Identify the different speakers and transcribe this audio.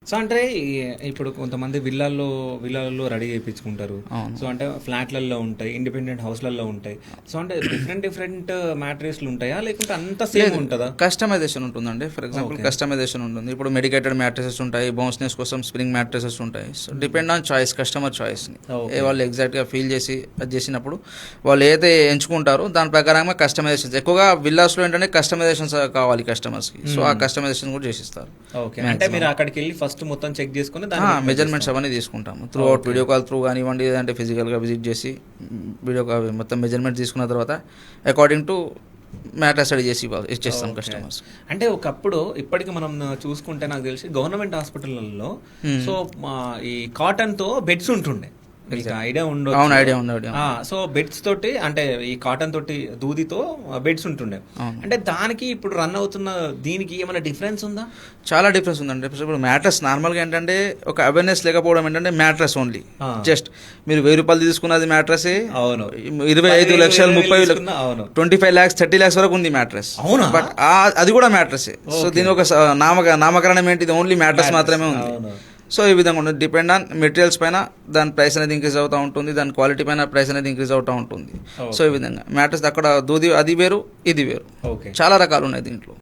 Speaker 1: So అంటే ఇప్పుడు కొంతమంది విల్లాల్లో రెడీ చేయించుకుంటారు.
Speaker 2: అవును.
Speaker 1: సో అంటే ఫ్లాట్లలో ఉంటాయి, ఇండిపెండెంట్ హౌస్లలో ఉంటాయి. సో అంటే డిఫరెంట్ మ్యాట్రెస్లు ఉంటాయా, లేకుంటే అంత సేమ్ ఉంటుందా?
Speaker 2: కస్టమైజేషన్ ఉంటుందండి. For example
Speaker 1: Okay.
Speaker 2: కస్టమైజేషన్ ఉంటుంది. ఇప్పుడు మెడికేటెడ్ మ్యాట్రెసెస్ ఉంటాయి, బౌన్స్నెస్ కోసం స్ప్రింగ్ మ్యాట్రెసెస్ ఉంటాయి. So depend on choice, customer చాయిస్ని
Speaker 1: Okay.
Speaker 2: వాళ్ళు ఎగ్జాక్ట్గా ఫీల్ చేసి అది చేసినప్పుడు వాళ్ళు ఏదైతే ఎంచుకుంటారో దాని ప్రకారంగా కస్టమైజేషన్స్ ఎక్కువగా విల్లాస్లో ఏంటంటే కస్టమైజేషన్స్ కావాలి కస్టమర్స్కి. సో ఆ కస్టమైజేషన్ కూడా చేసిస్తారు.
Speaker 1: ఓకే, అంటే మీరు అక్కడికి వెళ్ళి ఫస్ట్ మొత్తం చెక్ చేసుకుని
Speaker 2: మెజర్మెంట్స్ అవన్నీ తీసుకుంటాము through out, video call through కానివ్వండి, లేదంటే ఫిజికల్గా విజిట్ చేసి వీడియో కాల్ మొత్తం మెజర్మెంట్ తీసుకున్న తర్వాత అకార్డింగ్ టు మ్యాటర్ స్టడీ చేసి ఇచ్చేస్తాం కస్టమర్స్.
Speaker 1: అంటే ఒకప్పుడు ఇప్పటికి మనం చూసుకుంటే నాకు తెలిసి గవర్నమెంట్ హాస్పిటల్లో సో ఈ కాటన్ తో బెడ్స్ ఉంటుండే, మీకు ఐడియా ఉండదు.
Speaker 2: అవును, ఐడియా ఉంది.
Speaker 1: సో బెడ్స్ తోటి అంటే ఈ కాటన్ తోటి దూదితో బెడ్స్ ఉంటుండే. అంటే దానికి ఇప్పుడు రన్ అవుతున్న దీనికి ఏమైనా డిఫరెన్స్ ఉందా?
Speaker 2: చాలా డిఫరెన్స్ ఉందండి. ఇప్పుడు మ్యాట్రస్ నార్మల్గా ఏంటంటే ఒక అవేర్నెస్ లేకపోవడం ఏంటంటే మ్యాట్రస్ ఓన్లీ జస్ట్ మీరు 1000 రూపాయలు తీసుకున్నది మ్యాట్రస్.
Speaker 1: అవును,
Speaker 2: 25 లక్షలు 30
Speaker 1: అవును,
Speaker 2: 25 lakhs 30 lakhs వరకు ఉంది మ్యాట్రస్.
Speaker 1: అవునా?
Speaker 2: బట్ అది కూడా మ్యాట్రస్. సో దీని ఒక నామకరణం ఏంటి, ఇది ఓన్లీ మ్యాట్రస్ మాత్రమే ఉంది. సో ఈ విధంగా ఉంటుంది. డిపెండ్ ఆన్ మెటీరియల్స్ పైన దాని ప్రైస్ అనేది ఇంక్రీజ్ అవుతూ ఉంటుంది, దాని క్వాలిటీ పైన ప్రైస్ అనేది ఇంక్రీజ్ అవుతూ ఉంటుంది. సో ఈ విధంగా మ్యాట్రస్ అక్కడ దూది అది వేరు, ఇది వేరు, చాలా రకాలు ఉన్నాయి దీంట్లో.